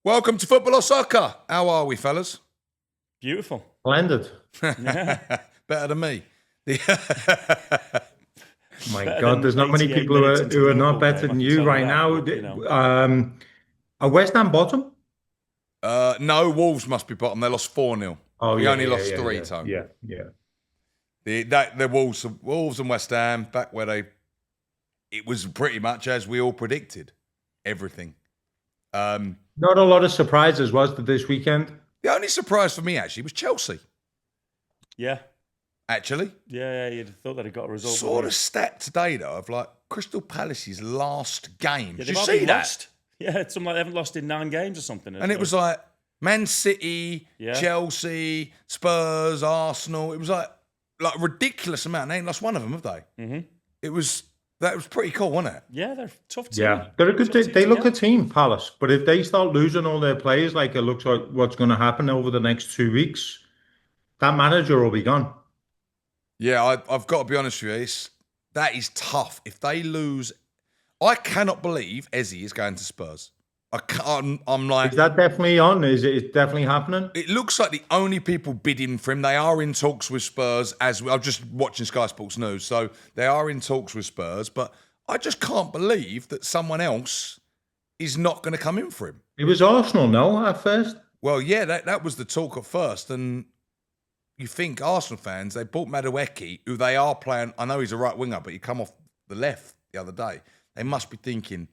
Welcome to Football or Soccer. How are we, fellas? Beautiful. Blended. Yeah. Better than me. My Better God, than there's not many 88 people minutes into who the are not Liverpool better game, I than can you tell right that, now. but, A West Ham bottom? No, Wolves must be bottom. They lost 4-0. Oh, We yeah, only yeah, lost yeah, 3, yeah, Tone. yeah. The Wolves and West Ham, back where it was pretty much as we all predicted. Everything. Not a lot of surprises, was there, this weekend? The only surprise for me, actually, was Chelsea. yeah. Actually. Yeah, you'd have thought that he got a result. Saw the stat today, though, of like Crystal Palace's last game. Yeah, Did you see that? lost. Yeah, it's something like they haven't lost in 9 games or something. And it was like Man City, Yeah. Chelsea, Spurs, Arsenal. It was like a ridiculous amount. They ain't lost one of them, have they? Mm-hmm. That was pretty cool, wasn't it? Yeah, they're a tough team. Yeah, they're a good. Tough team They to look get. a team, Palace. But if they start losing all their players, like it looks like what's going to happen over the next 2 weeks, that manager will be gone. Yeah, I've got to be honest with you. That is tough. If they lose, I cannot believe Eze is going to Spurs. I can't. I'm like, Is that definitely on? Is it definitely happening? it looks like the only people bidding for him, they are in talks with Spurs. I'm just watching Sky Sports News, so they are in talks with Spurs. But I just can't believe that someone else is not going to come in for him. It was Arsenal, no, at first. Well, yeah, that was the talk at first, and you think Arsenal fans, they bought Madueke, who they are playing. I know he's a right winger, but he come off the left the other day. They must be thinking,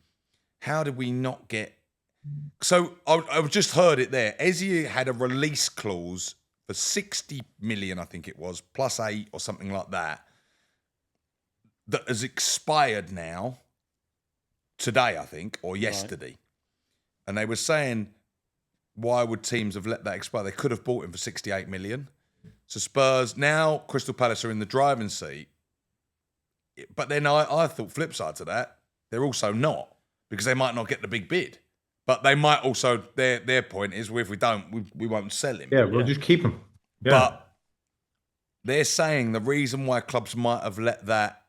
how did we not get? So I've just heard it there. Eze had a release clause for 60 million, I think it was, plus 8 or something like that has expired now, today, I think, or yesterday. Right. And they were saying, why would teams have let that expire? They could have bought him for 68 million. So Spurs, now Crystal Palace are in the driving seat. But then I thought flip side to that, they're also not, because they might not get the big bid. But they might also, their point is, well, if we don't, we won't sell him. Yeah, we'll just keep him. Yeah. But they're saying the reason why clubs might have let that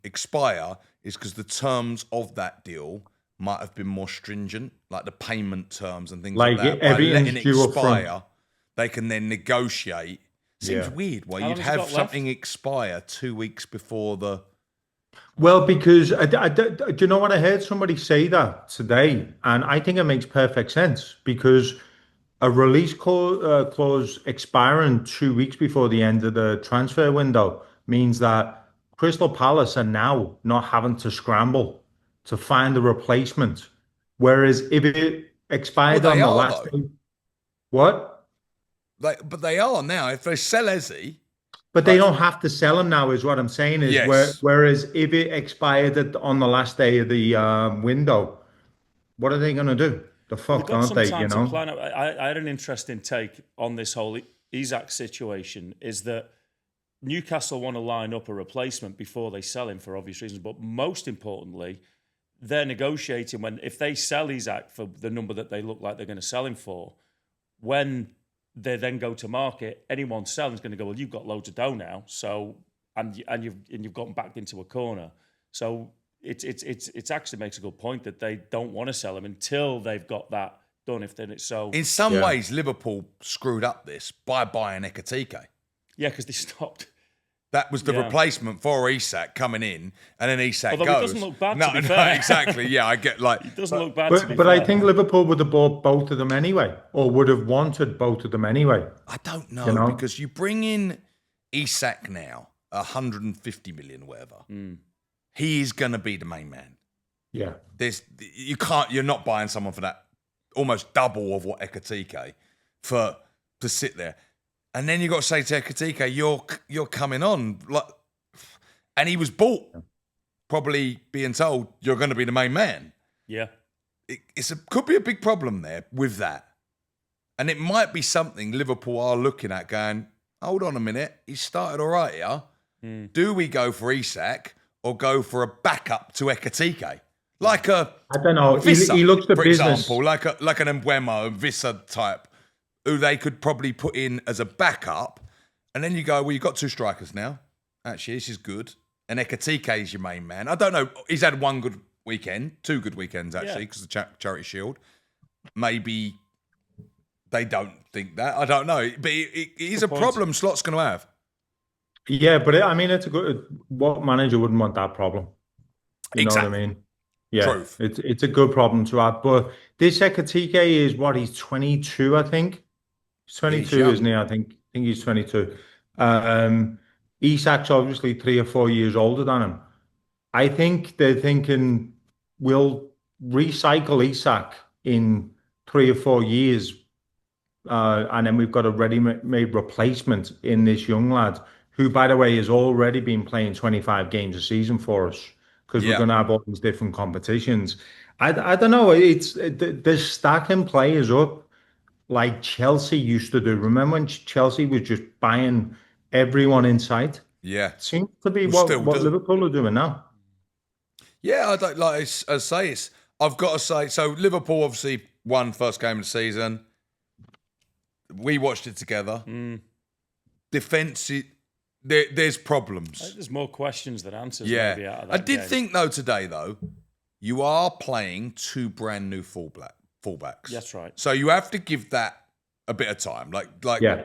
expire is because the terms of that deal might have been more stringent, like the payment terms and things like that. By letting it expire, they can then negotiate. Seems weird why you'd have something expire 2 weeks before the... Well, because do you know what? I heard somebody say that today, and I think it makes perfect sense, because a release clause expiring 2 weeks before the end of the transfer window means that Crystal Palace are now not having to scramble to find a replacement. Whereas if it expired on the last day, what? But they are now. If they sell Eze... But they don't have to sell him now, is what I'm saying. Is yes. Whereas if it expired on the last day of the window, what are they going to do? The fuck, aren't they? You know. I had an interesting take on this whole Isak situation. Is that Newcastle want to line up a replacement before they sell him for obvious reasons, but most importantly, they're negotiating if they sell Isak for the number that they look like they're going to sell him for, when they then go to market, anyone selling is going to go, well, you've got loads of dough now, so and you've gotten backed into a corner. So it actually makes a good point that they don't want to sell him until they've got that done. If then it's so. In some ways, Liverpool screwed up this by buying Eberechi. Yeah, because they stopped. That was the replacement for Isak coming in, and then Isak Although goes. It doesn't look bad, to be fair. No, exactly. Yeah, I get like... It doesn't look bad, to be fair. But I think Liverpool would have bought both of them anyway, or would have wanted both of them anyway. I don't know, because you bring in Isak now, 150 million, whatever. He is going to be the main man. Yeah. You're not buying someone for that almost double of what Eberechi to sit there. And then you got to say to Eberechi, you're coming on, and he was bought, probably being told you're going to be the main man. Yeah, could be a big problem there with that, and it might be something Liverpool are looking at, going, hold on a minute, he started all right here. Do we go for Isak or go for a backup to Eberechi, like a I don't know. Vissa, he looks for business, example, like an Mbeumo, Vissa type, who they could probably put in as a backup, and then you go, well, you've got 2 strikers now. Actually, this is good. And Eberechi is your main man. I don't know. He's had 1 good weekend, 2 good weekends, actually, because of the Charity Shield. maybe they don't think that. I don't know. But it is a problem Slot's going to have. Yeah, but it's a good. What manager wouldn't want that problem? You know what I mean? Yeah, Truth. it's a good problem to have. But this Ekatike is what, he's 22, I think. He's 22, isn't he? I think he's 22. Isak's obviously 3 or 4 years older than him. I think they're thinking we'll recycle Isak in 3 or 4 years, and then we've got a ready-made replacement in this young lad, who, by the way, has already been playing 25 games a season for us, because we're going to have all these different competitions. I don't know. They're stacking players up like Chelsea used to do. Remember when Chelsea was just buying everyone in sight? Yeah. It seems to be what Liverpool are doing now. Yeah, I don't like. I've got to say. So Liverpool obviously won first game of the season. We watched it together. Defense, there's problems. There's more questions than answers. Yeah, maybe out of that I did game. think though today you are playing 2 brand new fullbacks. That's right. So you have to give that a bit of time. Like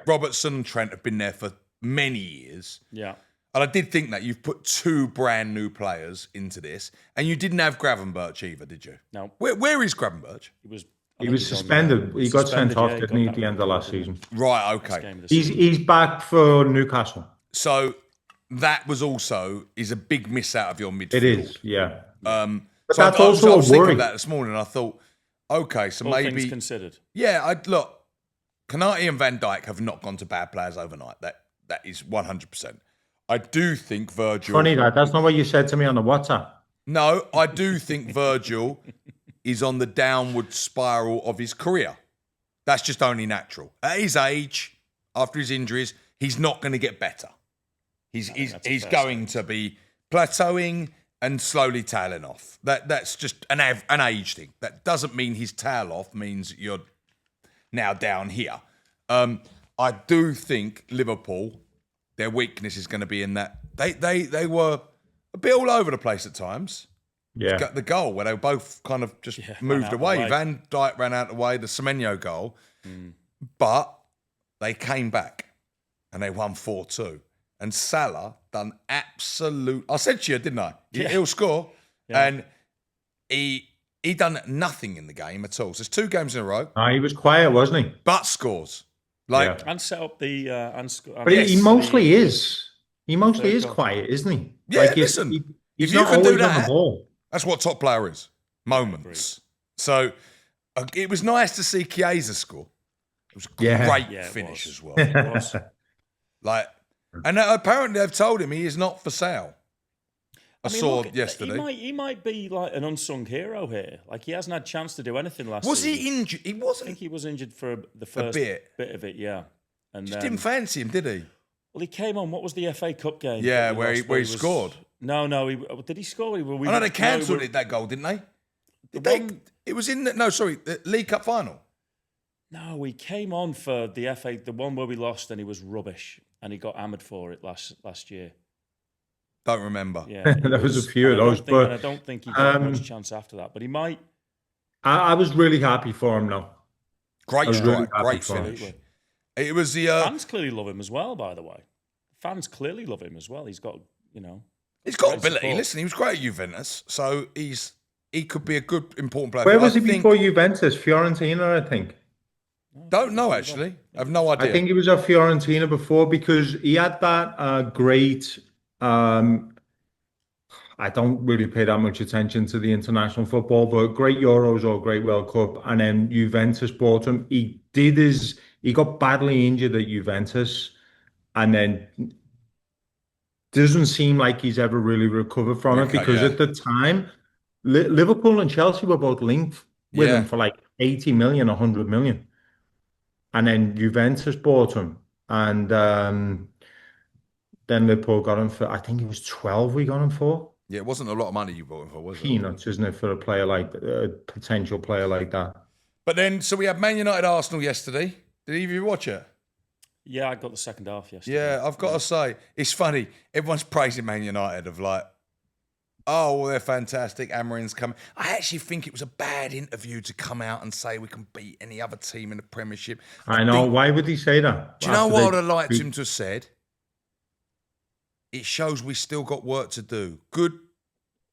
Robertson and Trent have been there for many years. Yeah. And I did think that you've put 2 brand new players into this, and you didn't have Gravenberch either, did you? No. Where is Gravenberch? He was suspended. He got sent off, didn't he, at the end of last season? Right. Okay. He's back for Newcastle. So that is a big miss out of your midfield. It is. Yeah. But so that's also I was a worry. thinking of that this morning. I thought, okay, so all maybe things considered. Yeah. Look, Konate and Van Dijk have not gone to bad players overnight. That is 100%. I do think Virgil... Funny that's not what you said to me on the WhatsApp. No, I do think Virgil is on the downward spiral of his career. That's just only natural. At his age, after his injuries, he's not going to get better. He's going to be plateauing and slowly tailing off. That's just an age thing. That doesn't mean his tail off means you're now down here. I do think Liverpool... their weakness is going to be in that they were a bit all over the place at times. Yeah, the goal where they both kind of just moved away. Van Dijk ran out of the way, the Semenyo goal, but they came back and they won 4-2. And Salah done absolute. I said to you, didn't I? He'll score, and he done nothing in the game at all. So it's 2 games in a row. He was quiet, wasn't he? But scores. And set up the... but he mostly is. He mostly is quiet, isn't he? Yeah, listen. He's if you not can do always on that, the ball. That's what top player is. Moments. So it was nice to see Chiesa score. It was a great finish as well. It was. And apparently they've told him he is not for sale. I saw yesterday. He might be like an unsung hero here. Like, he hasn't had a chance to do anything last Was season. he injured? He wasn't. I think he was injured for the first bit of it, yeah. And just didn't fancy him, did he? Well, he came on. What was the FA Cup game? Yeah, where he scored. No. Did he score? I know they cancelled that goal, didn't they? It was in the League Cup final. No, he came on for the FA, the one where we lost, and he was rubbish, and he got hammered for it last year. Don't remember. Yeah, there was a few of those, but I don't think he got much chance after that. But he might. I was really happy for him, though. Great strike, great finish. It was the fans clearly love him as well. By the way, fans clearly love him as well. He's got he's got ability. Support. Listen, he was great at Juventus, so he could be a good important player. Where was he before Juventus? Fiorentina, I think. Don't know actually. I have no idea. I think he was at Fiorentina before, because he had that great. I don't really pay that much attention to the international football, but great Euros or great World Cup, and then Juventus bought him. He got badly injured at Juventus, and then doesn't seem like he's ever really recovered from it, because at the time, Liverpool and Chelsea were both linked with him for like 80 million, 100 million. And then Juventus bought him, and then Liverpool got him for, I think it was 12 we got him for. Yeah, it wasn't a lot of money you bought him for, was it? Peanuts, isn't it, for a potential player like that? But then, so we had Man United Arsenal yesterday. Did either of you watch it? Yeah, I got the second half yesterday. Yeah, I've got to say, it's funny. Everyone's praising Man United of like, oh, well, they're fantastic. Amarin's coming. I actually think it was a bad interview to come out and say we can beat any other team in the Premiership. I know. Why would he say that? Do you know what I'd have liked him to have said? It shows we still got work to do. Good.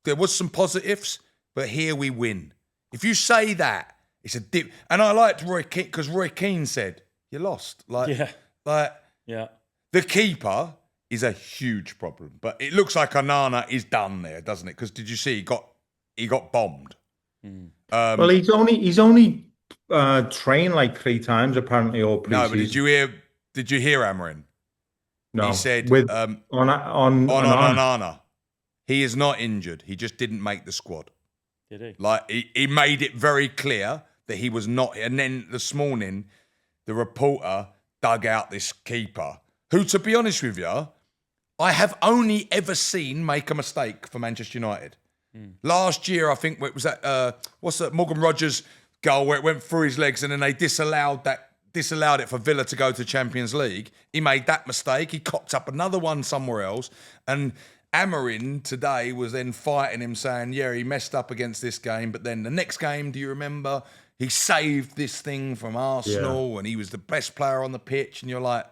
There was some positives, but here we win. If you say that, it's a dip. And I liked Roy Keane because Roy Keane said, you lost. The keeper is a huge problem. But it looks like Onana is done there, doesn't it? Because did you see he got bombed? Well, he's only trained like 3 times apparently all preseason. No, but did you hear Amarin? No. He said with on Onana. He is not injured. He just didn't make the squad. Did he? Like he made it very clear that he was not. And then this morning, the reporter dug out this keeper, who, to be honest with you, I have only ever seen make a mistake for Manchester United. Last year, I think it was that what's that Morgan Rogers goal where it went through his legs and then they disallowed it for Villa to go to Champions League. He made that mistake. He copped up another one somewhere else. And Amarin today was then fighting him, saying, yeah, he messed up against this game, but then the next game, do you remember? He saved this thing from Arsenal and he was the best player on the pitch. And you're like,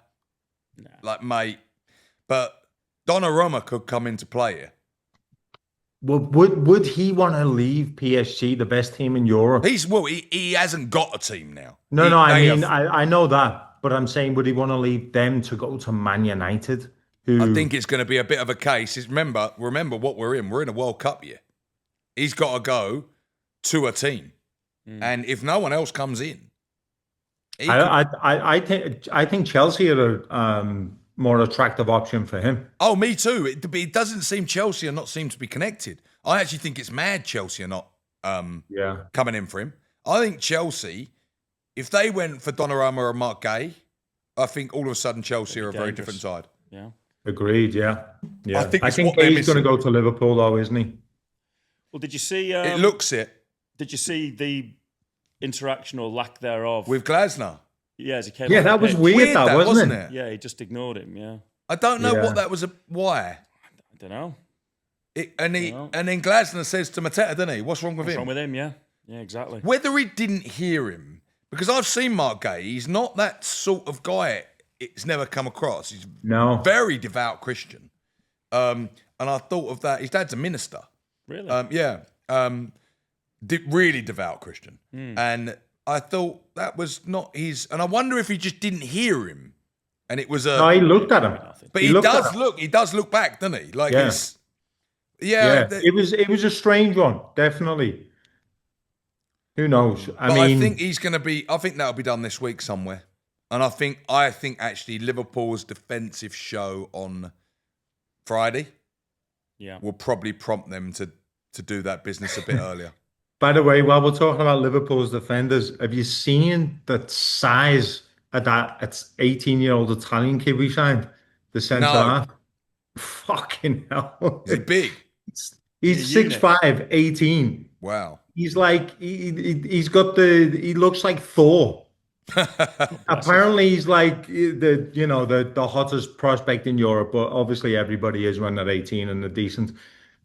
mate. But Donnarumma could come into play here. Well, would he want to leave PSG, the best team in Europe? He hasn't got a team now. I know that, but I'm saying, would he want to leave them to go to Man United? I think it's going to be a bit of a case. Remember what we're in. We're in a World Cup year. He's got to go to a team, and if no one else comes in, I think Chelsea are a more attractive option for him. Oh, me too. It doesn't seem Chelsea are not seem to be connected. I actually think it's mad Chelsea are not coming in for him. I think Chelsea, if they went for Donnarumma or Mark Gay, I think all of a sudden Chelsea are a very different side. Yeah. Agreed, yeah. I think Gay's going to go to Liverpool though, isn't he? Well, did you see... it looks it. Did you see the interaction or lack thereof? With Glasner? Yeah, as he came Yeah, that was weird, wasn't it? Yeah, he just ignored him, yeah. I don't know what that was. Why? I don't know. And then Glasner says to Mateta, doesn't he? What's wrong with him? What's wrong with him, yeah. Yeah, exactly. Whether he didn't hear him, because I've seen Mark Gay, he's not that sort of guy. It's never come across. He's very devout Christian. And I thought of that. His dad's a minister. Really? Really devout Christian. And I thought that was not his. And I wonder if he just didn't hear him. And it was a. No, he looked at him. But he does look. He does look back, doesn't he? Like he's. Yeah. It was a strange one, definitely. Who knows? I think he's going to be. I think that'll be done this week somewhere. And I think actually Liverpool's defensive show on Friday will probably prompt them to do that business a bit earlier. By the way, while we're talking about Liverpool's defenders, have you seen the size of that 18-year-old Italian kid we signed? The centre half? Fucking hell. Is he big? He's 6'5", 18. Wow. He's like, he looks like Thor. Apparently he's like the hottest prospect in Europe, but obviously everybody is when they're 18 and they're decent.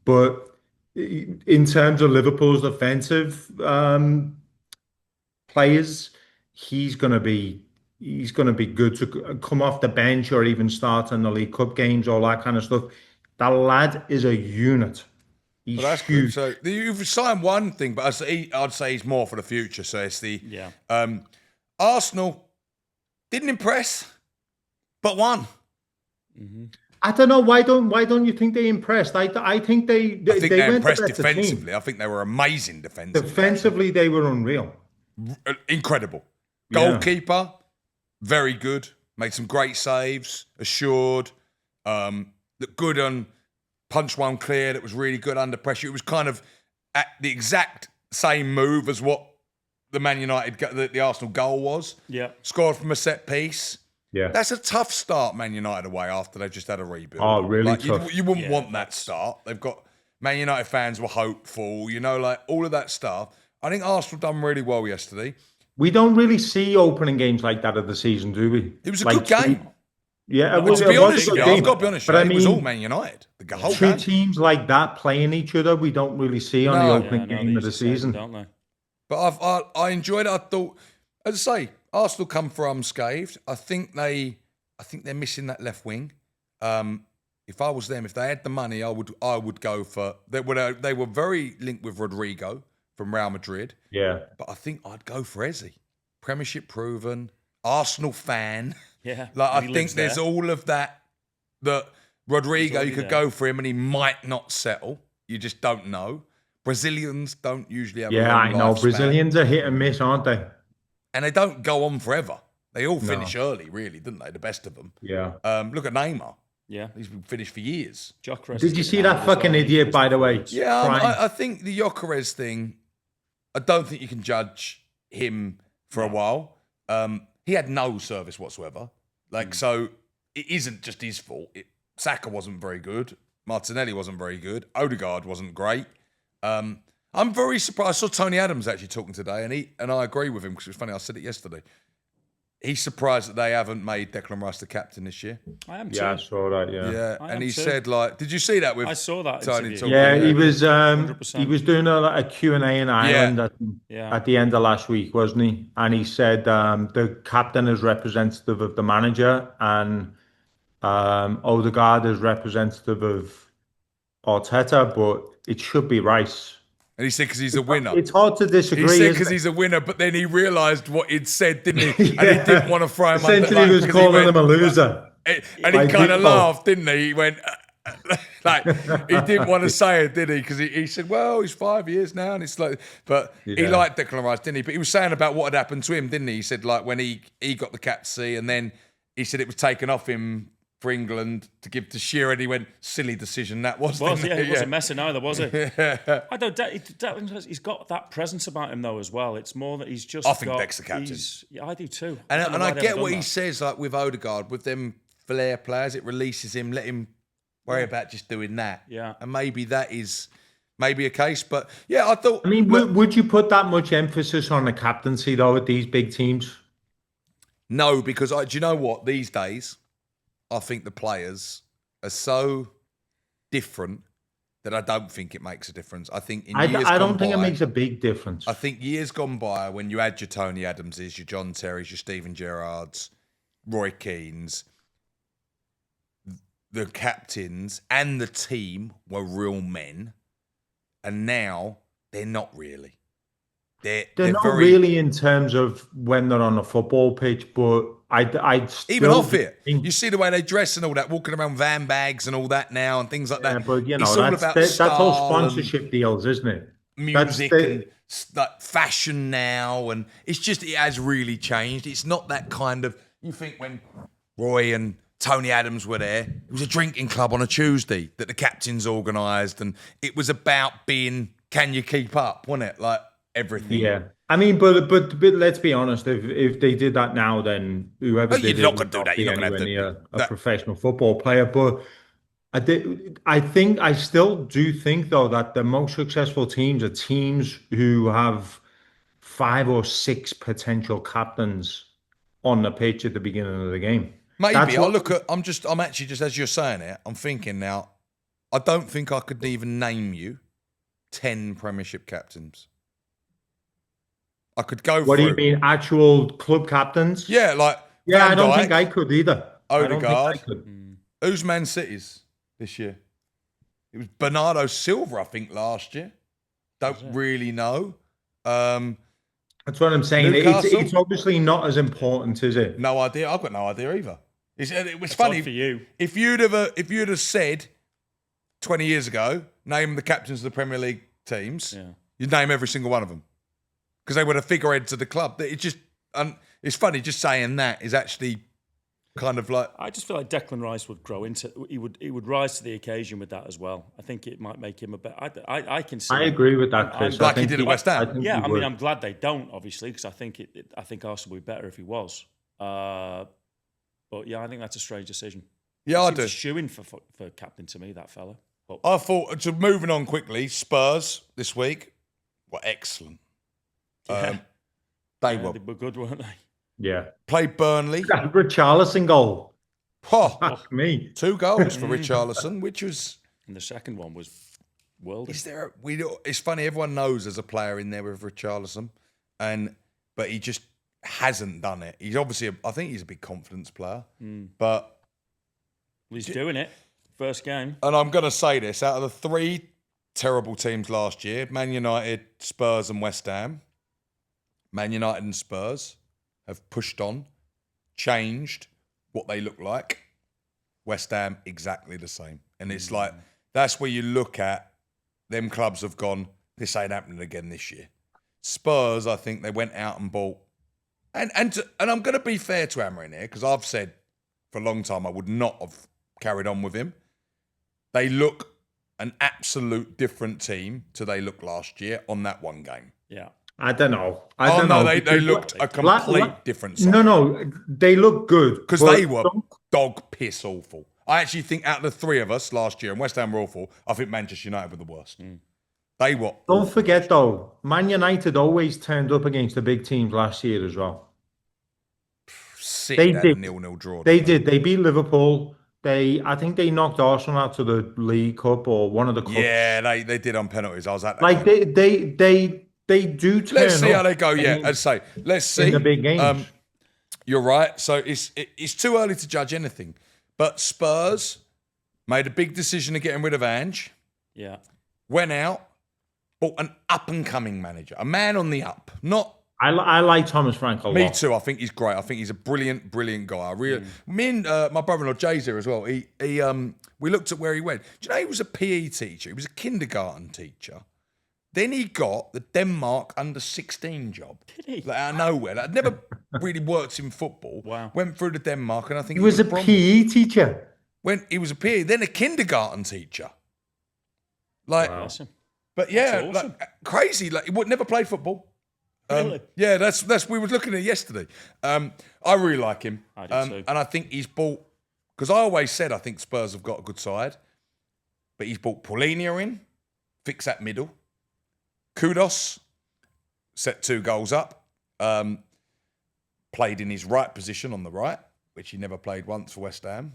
But in terms of Liverpool's defensive players, he's gonna be good to come off the bench or even start in the League Cup games, all that kind of stuff. That lad is a unit. He's that's huge. Good. So you've signed one thing, but I'd say he's more for the future. So it's the Arsenal didn't impress, but won. Mm-hmm. I don't know why don't you think they impressed? I think they impressed defensively. Team. I think they were amazing defensively. Defensively, they were unreal, incredible. Goalkeeper, very good. Made some great saves. Assured, looked good on punch one clear. That was really good under pressure. It was kind of at the exact same move as what the Man United, the Arsenal goal was. Yeah. Scored from a set piece. Yeah. That's a tough start, Man United away, after they've just had a rebuild. Oh, really tough. You wouldn't want that start. They've got Man United fans were hopeful, all of that stuff. I think Arsenal done really well yesterday. We don't really see opening games like that of the season, do we? It was a good game. Yeah, Well, To be honest with you, game. I've got to be honest But with I you, it was mean, all Man United. The whole two game. teams like that playing each other, we don't really see on the No. opening game of the season. don't they? But I enjoyed it. I thought, as I say, Arsenal come for unscathed. I think they're missing that left wing. If I was them, if they had the money, I would go for. They were very linked with Rodrigo from Real Madrid. Yeah. But I think I'd go for Eze, Premiership proven, Arsenal fan. Yeah, I think there's all of that. That Rodrigo, you could go for him, and he might not settle. You just don't know. Brazilians don't usually have. Yeah, a long I know. lifespan. Brazilians are hit and miss, aren't they? And they don't go on forever. They all finish early, really, didn't they? The best of them. Yeah. Look at Neymar. Yeah. He's been finished for years. Did you see that fucking idiot, by the way? Yeah, I think the Gyökeres thing, I don't think you can judge him for a while. He had no service whatsoever. So it isn't just his fault. Saka wasn't very good. Martinelli wasn't very good. Odegaard wasn't great. I'm very surprised. I saw Tony Adams actually talking today, and I agree with him because it was funny. I said it yesterday. He's surprised that they haven't made Declan Rice the captain this year. I am too. Yeah, I saw that. Yeah. And he said, did you see that? I saw that. Tony talking? Yeah, he was 100%. doing a Q&A in Ireland at the end of last week, wasn't he? And he said the captain is representative of the manager, and Odegaard is representative of Arteta, but it should be Rice. And he said because he's a winner. It's hard to disagree. He said because he's a winner, but then he realised what he'd said, didn't he? And he didn't want to throw him Essentially, under. he was calling him a loser. And he kind of laughed, didn't he? He went, he didn't want to say it, did he? Because he said, well, he's 5 years now. And it's like, but he liked Declan Rice, didn't he? But he was saying about what had happened to him, didn't he? He said, when he got the captaincy, and then he said it was taken off him for England to give to Shearer, and he went, silly decision that was. He wasn't messing either, was he? I don't. He's got that presence about him though as well. It's more that he's just. I think Deck's the captain. Yeah, I do too. And I get what he says, with Odegaard, with them flair players, it releases him, let him worry about just doing that. Yeah, and maybe that is maybe a case, but yeah, I thought. I mean, would you put that much emphasis on the captaincy though at these big teams? No, because do you know what? These days, I think the players are so different that I don't think it makes a difference. I think I don't think it makes a big difference. I think years gone by, when you had your Tony Adamses, your John Terrys, your Steven Gerrards, Roy Keanes, the captains and the team were real men, and now they're not really. They're not really in terms of when they're on a football pitch, but I'd still even off it. You see the way they dress and all that, walking around van bags and all that now and things like that. Yeah, but it's all about that's all sponsorship deals, isn't it? Music and fashion now, and it has really changed. It's not that kind of. You think when Roy and Tony Adams were there, it was a drinking club on a Tuesday that the captains organised, and it was about being, can you keep up, wasn't it? Everything. Yeah. I mean, but let's be honest. If they did that now, then whoever did you're not going to do that. You're not going to have a professional football player. But I still do think though that the most successful teams are teams who have 5 or 6 potential captains on the pitch at the beginning of the game. Maybe I'm actually just as you're saying it, I'm thinking now. I don't think I could even name you 10 Premiership captains. I could go. What do you mean, actual club captains? Yeah, I don't think I could either. Odegaard. Who's Man City's this year? It was Bernardo Silva, I think, last year. Don't really know. That's what I'm saying. It's obviously not as important, is it? No idea. I've got no idea either. It was funny for you. If you'd have said 20 years ago, name the captains of the Premier League teams, you'd name every single one of them. Because they were the figureheads of the club. It's funny, just saying that is actually kind of like. I just feel like Declan Rice would grow into. He would rise to the occasion with that as well. I think it might make him a better. I can see. I agree with that, Chris. Like he did at West Ham. I mean, I'm glad they don't, obviously, because I think Arsenal would be better if he was. But yeah, I think that's a strange decision. Yeah, I do. He's a shoo-in for captain to me, that fella. But I thought, so moving on quickly, Spurs this week were excellent. Yeah. They were good, weren't they? Yeah. Played Burnley. That Richarlison goal. Oh, Fuck me. 2 goals for Richarlison, which was. And the second one was world. It's funny. Everyone knows there's a player in there with Richarlison, but he just hasn't done it. He's obviously, I think he's a big confidence player, but he's doing it. First game. And I'm going to say this: out of the 3 terrible teams last year, Man United, Spurs, and West Ham, Man United and Spurs have pushed on, changed what they look like. West Ham exactly the same, and it's like that's where you look at. Them clubs have gone, this ain't happening again this year. Spurs, I think they went out and bought. And I'm going to be fair to Amarin here, because I've said for a long time I would not have carried on with him. They look an absolute different team to they looked last year on that one game. Yeah. I don't know. I don't know. They looked a complete different side. No, they look good. Because they were dog piss awful. I actually think out of the 3 of us last year, and West Ham were awful, I think Manchester United were the worst. They were. Don't forget, though, Man United always turned up against the big teams last year as well. They did. 0-0 draw. They did. They beat Liverpool. I think they knocked Arsenal out to the League Cup or one of the cups. Yeah, they did on penalties. I was at that. Like game. they do turn Let's see up how they go. Yeah, I'd say let's see in the big games. You're right. So it's too early to judge anything. But Spurs made a big decision of getting rid of Ange. Yeah. Went out, bought an up-and-coming manager, a man on the up. Not. I like Thomas Frank a lot. Me too. I think he's great. I think he's a brilliant, brilliant guy. I really. Me and my brother-in-law Jay's here as well. We looked at where he went. Do you know he was a PE teacher? He was a kindergarten teacher. Then he got the Denmark under-16 job. Did he? Like, out of nowhere. Like, I'd never really worked in football. Wow. Went through to Denmark, and I think He was a PE teacher. When he was a PE, then a kindergarten teacher. Like, Awesome. but yeah, That's awesome. like, crazy. Like, he would never play football. Really? Yeah, that's we were looking at it yesterday. I really like him. I do too. And I think he's bought, because I always said I think Spurs have got a good side, but he's bought Paulinho in, fix that middle. Kudos, set 2 goals up, played in his right position on the right, which he never played once for West Ham.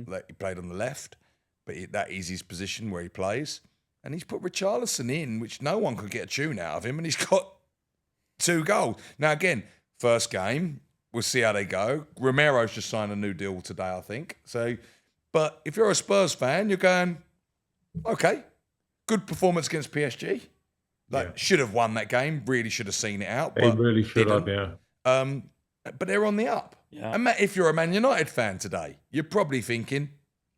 Like, he played on the left, but that is his position where he plays. And he's put Richarlison in, which no one could get a tune out of him, and he's got 2 goals. Now, again, first game, we'll see how they go. Romero's just signed a new deal today, I think. So, but if you're a Spurs fan, you're going, okay, good performance against PSG. Should have won that game. Really should have seen it out. They really should have, yeah. But they're on the up. Yeah. And if you're a Man United fan today, you're probably thinking,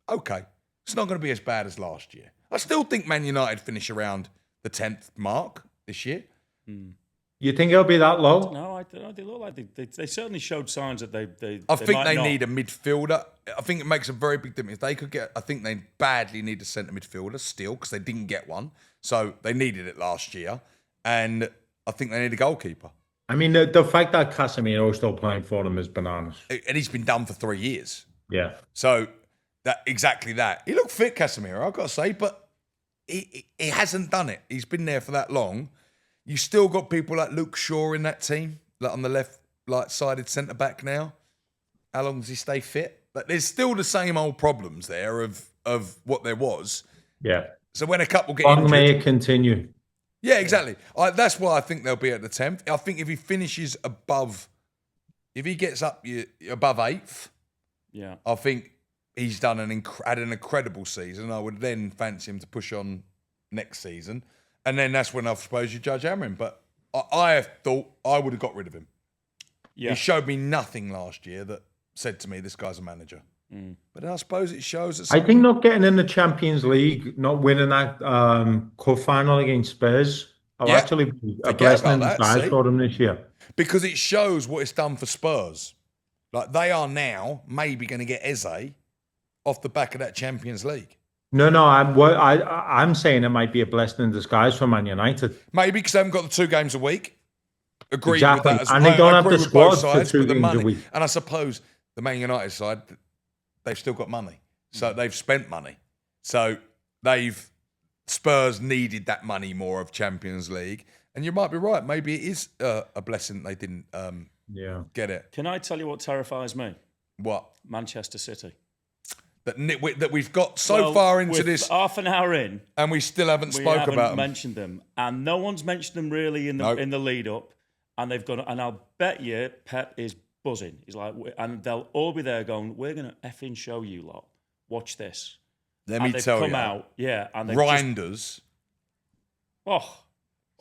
okay, it's not going to be as bad as last year. I still think Man United finish around the 10th mark this year. You think it'll be that low? No, I don't know. They look like they certainly showed signs that they I think might they not. need a midfielder. I think it makes a very big difference. If they could get, I think they badly need a centre midfielder still, because they didn't get one. So they needed it last year. And I think they need a goalkeeper. I mean, the fact that Casemiro is still playing for them is bananas. And he's been done for 3 years. Yeah. So exactly that. He looked fit, Casemiro, I've got to say, but he hasn't done it. He's been there for that long. You still got people like Luke Shaw in that team, like on the left, like sided centre back now. How long does he stay fit? Like, there's still the same old problems there of what there was. Yeah. So when a couple get Long injured, may it continue. yeah, exactly. That's why I think they'll be at the 10th. I think if he finishes above, if he gets up above 8th, Yeah. I think he's done had an incredible season. I would then fancy him to push on next season. And then that's when I suppose you judge Amarin. But I thought I would have got rid of him. Yeah. He showed me nothing last year that said to me, this guy's a manager. But I suppose it shows that I think not getting in the Champions League, not winning that cup final against Spurs, will actually be a blessing in disguise for them this year. Because it shows what it's done for Spurs. Like, they are now maybe going to get Eze off the back of that Champions League. No, I'm saying it might be a blessing in disguise for Man United. Maybe because they haven't got the 2 games a week. Agree Exactly. with that. And they don't have agree the with both squad for sides, 2 but the games a money. week. And I suppose the Man United side, they've still got money. So they've spent money. So Spurs needed that money more of Champions League. And you might be right. Maybe it is a blessing they didn't get it. Can I tell you what terrifies me? What? Manchester City. that we've got so far into this half an hour in, and we still haven't spoke about them. Mentioned them, and no one's mentioned them really in the lead up. And they've gone, and I'll bet you Pep is buzzing. He's like, and they'll all be there going, "We're going to effing show you lot. Watch this." Let me tell you, come out, and Reinders.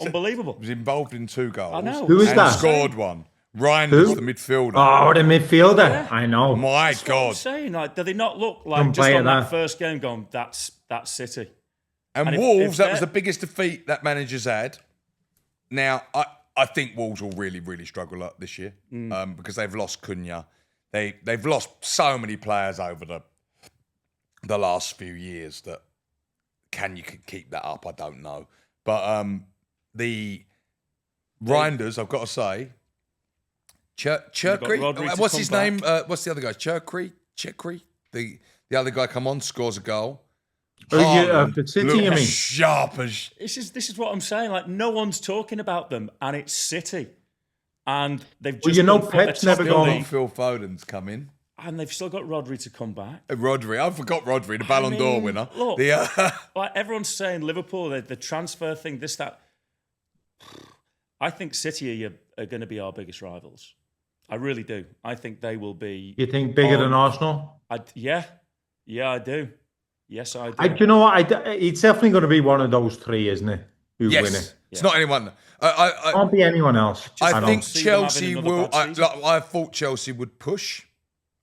Unbelievable. Was involved in 2 goals. I know. Who is that? Scored one. Reinders, the midfielder. Oh, the midfielder. Yeah. I know. My That's God. what I'm saying, like, do they not look like just on that first game going, that's City? And Wolves, that was the biggest defeat that manager's had. Now, I think Wolves will really, really struggle this year because they've lost Cunha. They've lost so many players over the last few years that you could keep that up? I don't know. But the Reinders, I've got to say, Churkry. What's his name? What's the other guy? Churkry. The other guy come on, scores a goal. The City, you mean? Sharp as. This is what I'm saying. Like, no one's talking about them, and it's City, and they've just. Pep's never gone. Phil Foden's come in, and they've still got Rodri to come back. Rodri, I forgot Rodri, the Ballon d'Or winner. Look, like everyone's saying, Liverpool, the transfer thing, this, that. I think City are going to be our biggest rivals. I really do. I think they will be. You think bigger than Arsenal? Yeah, I do. Yes, I do. You know what? It's definitely going to be one of those 3, isn't it? Who win it? It's not anyone. Can't be anyone else. I think Chelsea will. I thought Chelsea would push,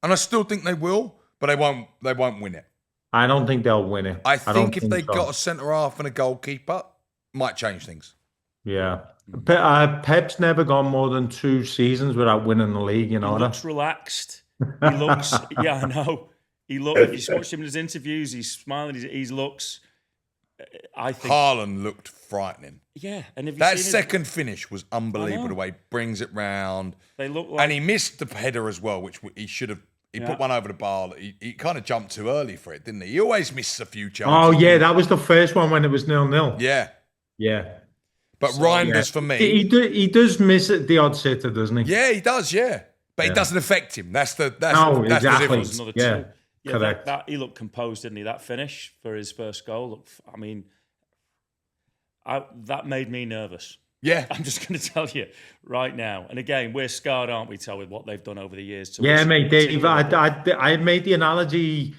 and I still think they will, but they won't. They won't win it. I don't think they'll win it. I think if they got a centre half and a goalkeeper, might change things. Yeah. Pep's never gone more than 2 seasons without winning the league. You know, he looks relaxed. He looks. Yeah, I know. He looks. If you watch him in his interviews, he's smiling. He looks. I think Haaland looked frightening. Yeah, and if that second finish was unbelievable. The way he brings it round. They look like, and he missed the header as well, which he should have. He put one over the bar. He kind of jumped too early for it, didn't he? He always misses a few chances. Oh yeah, that was the first one when it was 0-0. Yeah. But Reinders for me, he does miss it, the odd sitter, doesn't he? Yeah, he does. Yeah, but it doesn't affect him. That's the exactly. difference. Yeah, correct. That he looked composed, didn't he? That finish for his first goal. I mean, that made me nervous. Yeah, I'm just going to tell you right now. And again, we're scarred, aren't we, Tal, with what they've done over the years? Yeah, mate, Dave. I made the analogy.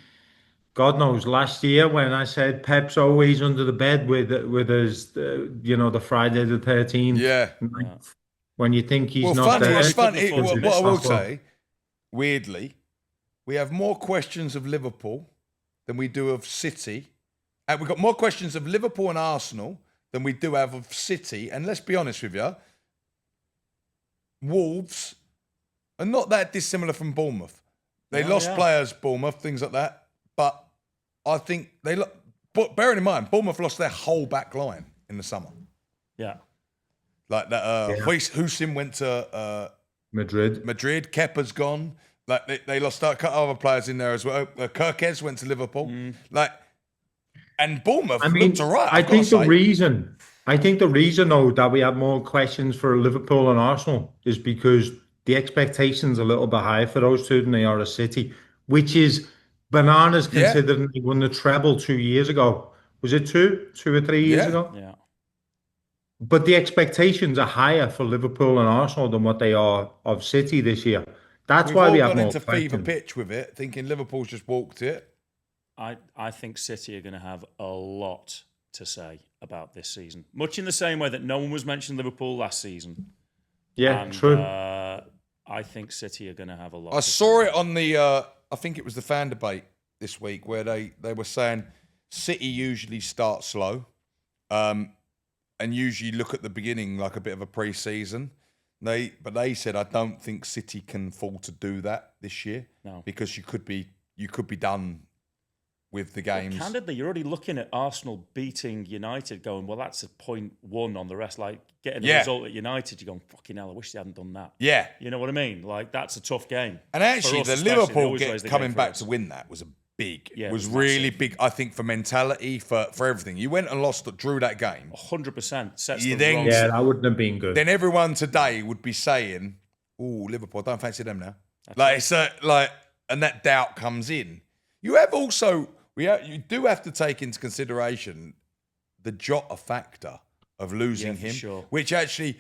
God knows, last year when I said Pep's always under the bed with his, the Friday the 13th. Yeah. When you think he's not there. It's funny. What I will say, weirdly, we have more questions of Liverpool than we do of City. And we've got more questions of Liverpool and Arsenal than we do have of City. And let's be honest with you, Wolves are not that dissimilar from Bournemouth. They lost players, Bournemouth, things like that. But I think but bearing in mind, Bournemouth lost their whole back line in the summer. Yeah. Like that, Husin went to Madrid. Kepa's gone. Like they lost a couple other players in there as well. Kirkez went to Liverpool. And Bournemouth looked all right. I think the reason though that we have more questions for Liverpool and Arsenal is because the expectations are a little bit higher for those two than they are a City, which is bananas considering they won the treble 2 years ago. Was it 2 or 3 years ago? Yeah. But the expectations are higher for Liverpool and Arsenal than what they are of City this year. That's why we have more questions. We've all gone into fever pitch with it, thinking Liverpool's just walked it. I think City are going to have a lot to say about this season. Much in the same way that no one was mentioning Liverpool last season. Yeah, true. I think City are going to have a lot. I saw it on the... I think it was the fan debate this week where they were saying City usually start slow and usually look at the beginning like a bit of a pre-season. But they said, I don't think City can afford to do that this year because you could be done with the games. Well, candidly, you're already looking at Arsenal beating United going, well, that's a 0.1 on the rest. Like, getting a result at United, you're going, fucking hell, I wish they hadn't done that. Yeah. You know what I mean? Like, that's a tough game. And actually, the Liverpool coming back to win that was really big, I think, for mentality, for everything. You went and drew that game. 100%. Yeah, that wouldn't have been good. Then everyone today would be saying, oh, Liverpool, I don't fancy them now. And that doubt comes in. You have also you do have to take into consideration the Jota factor of losing him, sure. which actually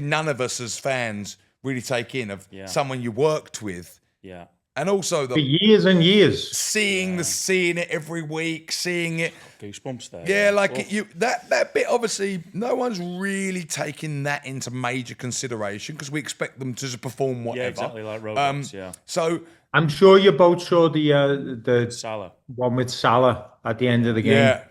none of us as fans really take in of someone you worked with. Yeah. And also for years and years, seeing it every week, seeing it. Goosebumps there. Yeah, like that bit. Obviously, no one's really taking that into major consideration because we expect them to just perform whatever. Yeah, exactly like robots. So I'm sure you both saw the Salah one with Salah at the end of the game. yeah,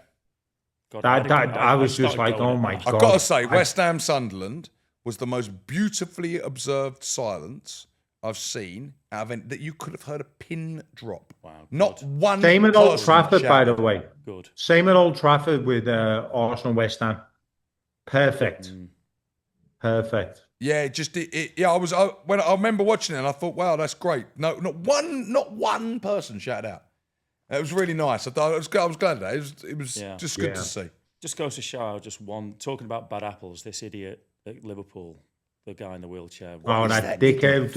God, I was just like, oh my God. I've got to say, West Ham Sunderland was the most beautifully observed silence I've seen out of any, that you could have heard a pin drop. Wow. Not one. Same at Old person Trafford, by shouted. the way. Good. Same at Old Trafford with Arsenal West Ham. Perfect. Perfect. Yeah, I remember watching it and I thought, wow, that's great. No, not one person shouted out. It was really nice. I was glad of that. It was just good to see. Just goes to show just one talking about bad apples. This idiot at Liverpool, the guy in the wheelchair. That dickhead.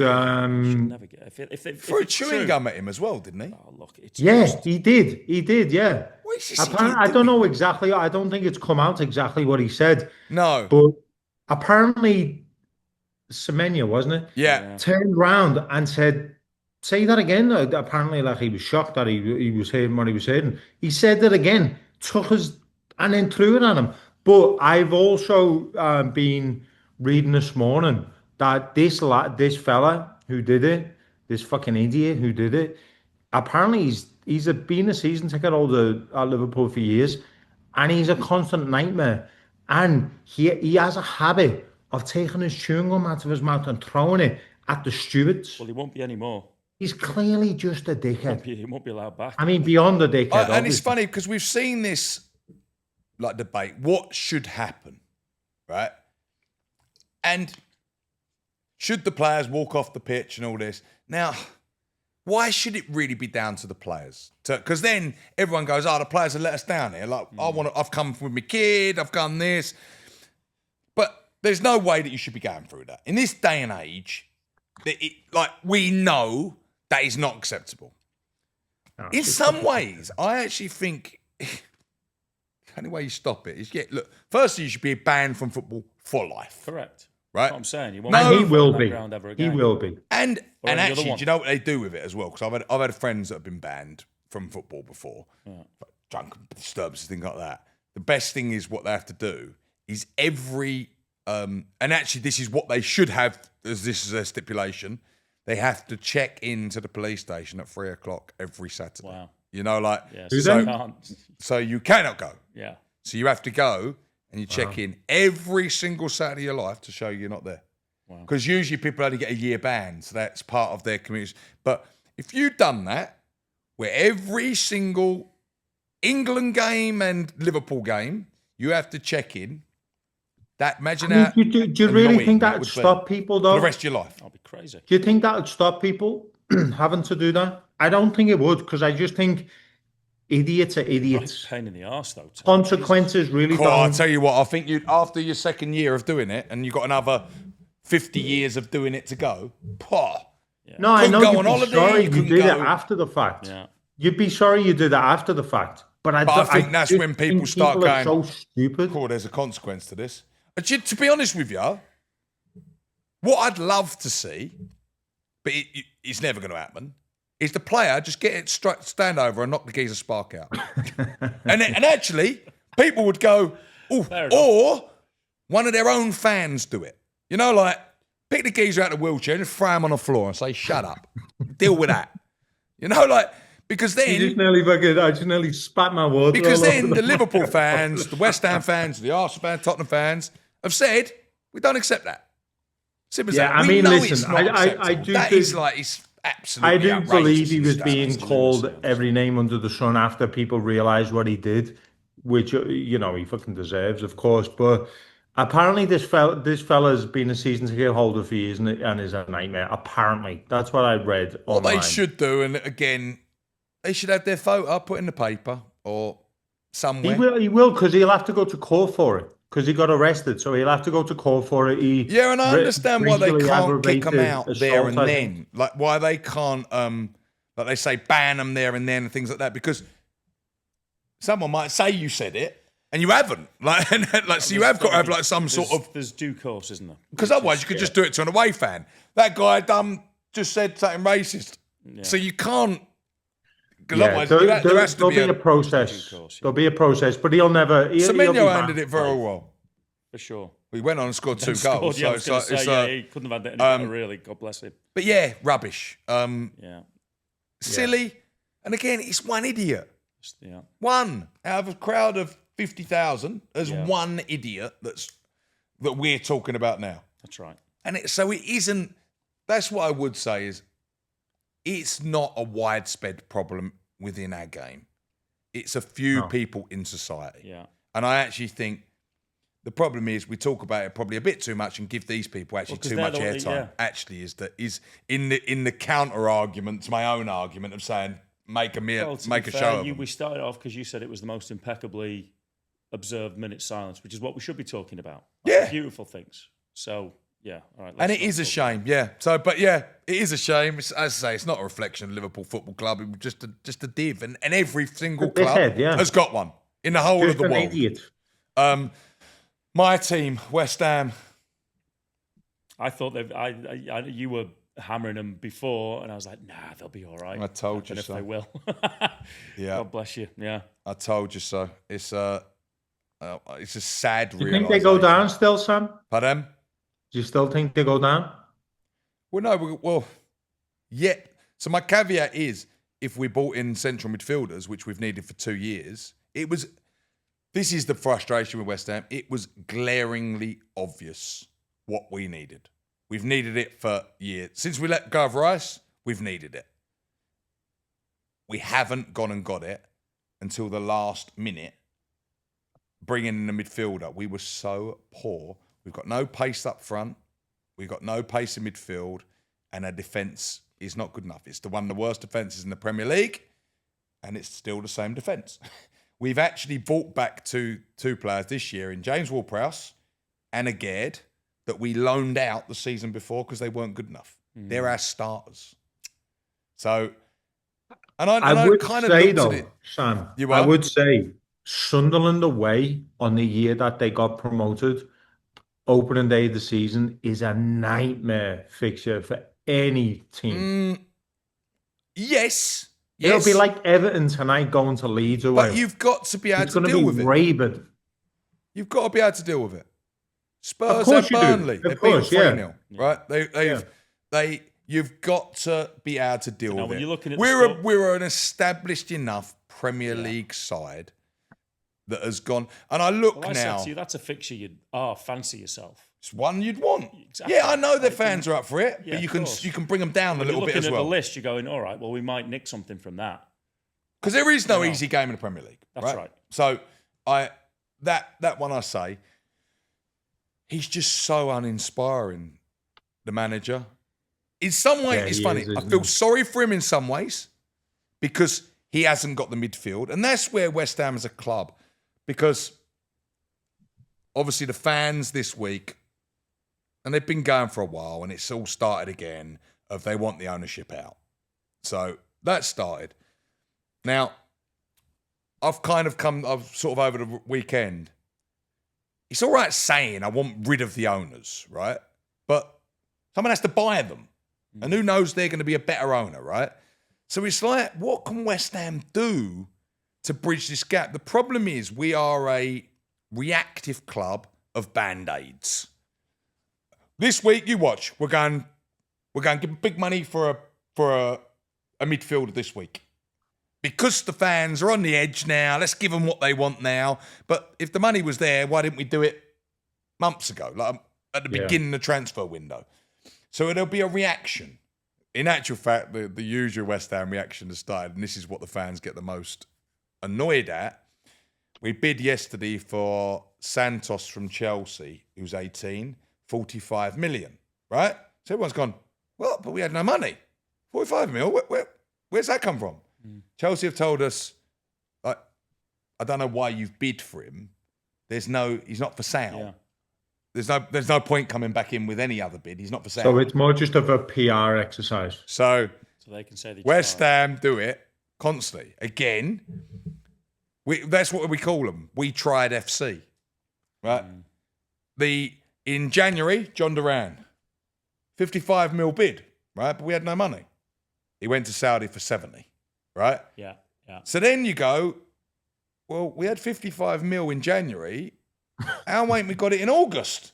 Never get if Threw a it's chewing true- gum at him as well, didn't he? Oh look, it's Yeah, just, he did. He did. Yeah. What is this Apparently, idiot I don't doing? know exactly. I don't think it's come out exactly what he said. No. But apparently, Semenya, wasn't it? Yeah. Turned round and said, "Say that again." Apparently, like he was shocked that he was hearing what he was hearing. He said that again, took his and then threw it at him. But I've also been reading this morning that this fella who did it, this fucking idiot who did it, apparently he's been a season ticket holder at Liverpool for years, and he's a constant nightmare. And he has a habit of taking his chewing gum out of his mouth and throwing it at the stewards. well, he won't be anymore. He's clearly just a dickhead. He won't be allowed back. I mean, beyond a dickhead. And it's obviously. funny because we've seen this like debate. What should happen, right? And should the players walk off the pitch and all this? Now, why should it really be down to the players? Because then everyone goes, "Oh, the players have let us down here." Like, I've come with my kid, I've done this, but there's no way that you should be going through that in this day and age. We know that is not acceptable. No, In some ways, I actually think the only way you stop it is look. Firstly, you should be banned from football for life. Correct. Right? That's what I'm saying. You won't No, be he on will that be. ground ever He again. will be. And Or any other actually, one. do you know what they do with it as well? Because I've had friends that have been banned from football before, drunken disturbances, things like that. The best thing is what they have to do is and actually this is what they should have, as this is their stipulation. They have to check into the police station at 3:00 every Saturday. Wow. You know, like Yeah, Do so they? you can't. so you cannot go. Yeah. So you have to go and you check in every single Saturday of your life to show you're not there. Wow. Because usually people only get a year ban, so that's part of their community. But if you'd done that, where every single England game and Liverpool game, you have to check in, that imagine I mean, how do you really annoying think that that would would be stop people, for though? the rest of your life. I'll be crazy. Do you think that would stop people having to do that? I don't think it would, because I just think idiots are idiots. Pain in the arse, though. Tom. Consequences really Cool, I'll don't. tell you what, I think you after your second year of doing it, and you've got another 50 years of doing it to go, No, I Couldn't know go you'd on be holiday, sorry you you couldn't did it go- after the fact. Yeah. You'd be sorry you did it after the fact. But I think that's just when people think start people are going, so stupid. cool, there's a consequence to this. To be honest with you, what I'd love to see, but it's never going to happen, is the player just get it stand over and knock the geezer spark out. and actually, people would go, Fair enough. or one of their own fans do it. You know, like, pick the geezer out of the wheelchair and throw him on the floor and say, shut up. Deal with that. You know, like, because then... I just nearly spat my water. Because all then over the Liverpool fans, the West Ham fans, the Arsenal fans, Tottenham fans have said, we don't accept that. Simple as Yeah, that. I We mean, know listen, it's not I acceptable. do That think- is like, it's absolutely I do outrageous believe he in was this being state. called every name under the sun after people realised what he did, which, you know, he fucking deserves, of course. But apparently this fella's been a season ticket holder for years and is a nightmare. Apparently. That's what I read What online. they should do, and again, they should have their photo put in the paper or somewhere. He will, because he'll have to go to court for it. Because he got arrested, so he'll have to go to court for it. Yeah, and I understand why they racially can't kick them aggravated out there assault, and I think. then. Like, why they can't Like they say, ban them there and then and things like that, because someone might say you said it and you haven't. So you have got to have like some sort of... There's due course, isn't there? Because otherwise you could just do it to an away fan. That guy just said something racist. Yeah. So you can't... Because otherwise there has to be a process. There'll be a process, but he'll never... Semenyo handled it very well. For sure. He went on and scored 2 goals. Yeah, he couldn't have had it any better, really. God bless him. But yeah, rubbish. Silly. And again, it's one idiot. Yeah. One out of a crowd of 50,000. There's one idiot that we're talking about now. That's right. And it isn't. That's what I would say is, it's not a widespread problem within our game. It's a few people in society. Yeah. And I actually think the problem is we talk about it probably a bit too much and give these people actually too much airtime. Yeah. Actually, is in the counter argument to my own argument of saying make a show of them. We started off because you said it was the most impeccably observed minute silence, which is what we should be talking about. Beautiful things. So. Yeah, all right. And it is a shame, So, but it is a shame. As I say, it's not a reflection of Liverpool Football Club. It was just a div, and every single club has got one in the whole of the world. Idiot. My team, West Ham. I thought you were hammering them before, and I was like, nah, they'll be all right. I told you so. If they will. Yeah. God bless you. Yeah. I told you so. It's a sad realisation. Do you think they go down still, Sam? Pardon? Do you still think they go down? Well, no. So my caveat is, if we bought in central midfielders, which we've needed for 2 years, this is the frustration with West Ham. It was glaringly obvious what we needed. We've needed it for years. Since we let go of Rice, we've needed it. We haven't gone and got it until the last minute, bringing in a midfielder. We were so poor. We've got no pace up front. We've got no pace in midfield. And our defence is not good enough. It's one of the worst defences in the Premier League. And it's still the same defence. We've actually brought back two players this year in James Ward-Prowse and Agard that we loaned out the season before because they weren't good enough. They're our starters. So, I would say though, Sam, I would say Sunderland away on the year that they got promoted, opening day of the season, is a nightmare fixture for any team. Yes. It'll be like Everton tonight going to Leeds away. But you've got to be able to deal with it. It's going to be rabid. You've got to be able to deal with it. Spurs and Burnley, they beat 3-0, right? You've got to be able to deal with it. You're looking at we're an established enough Premier League side that has gone, and I look now. I said to you, that's a fixture you'd fancy yourself. It's one you'd want. Exactly. Yeah, I know the fans are up for it, but you can bring them down a little bit as well. Looking at the list, you're going, all right, well, we might nick something from that. Because there is no easy game in the Premier League. That's right. So that one I say, he's just so uninspiring, the manager. In some way, it's funny. I feel sorry for him in some ways because he hasn't got the midfield, and that's where West Ham is a club. Because obviously the fans this week, and they've been going for a while, and it's all started again, of they want the ownership out. So that started. Now, I've sort of over the weekend, it's all right saying I want rid of the owners, right? But someone has to buy them. And who knows they're going to be a better owner, right? So it's like, what can West Ham do to bridge this gap? The problem is we are a reactive club of band-aids. This week, you watch, we're going to give big money for a midfielder this week. Because the fans are on the edge now, let's give them what they want now. But if the money was there, why didn't we do it months ago, like at the beginning of the transfer window? So there'll be a reaction. In actual fact, the usual West Ham reaction has started, and this is what the fans get the most annoyed at. We bid yesterday for Santos from Chelsea, who's 18, 45 million, right? So everyone's gone, well, but we had no money. 45 mil, where's that come from? Chelsea have told us, I don't know why you've bid for him. He's not for sale. Yeah. There's no point coming back in with any other bid. He's not for sale. So it's more just of a PR exercise. So So they can say they West tried. Ham do it constantly. Again, that's what we call them. We tried FC, right? In January, John Duran, 55 mil bid, right? But we had no money. He went to Saudi for 70, right? Yeah. So then you go, well, we had 55 mil in January. How ain't we got it in August?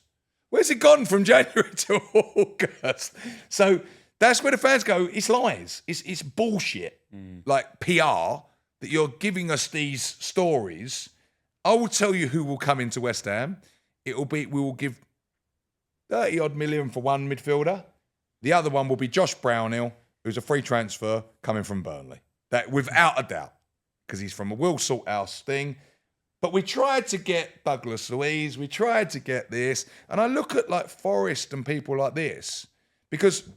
Where's it gone from January to August? So that's where the fans go, it's lies. It's bullshit. Like PR, that you're giving us these stories. I will tell you who will come into West Ham. We will give 30 odd million for one midfielder. The other one will be Josh Brownhill, who's a free transfer coming from Burnley. That without a doubt, because he's from a Will Salthouse thing. But we tried to get Douglas Luiz, we tried to get this, and I look at like Forest and people like this, because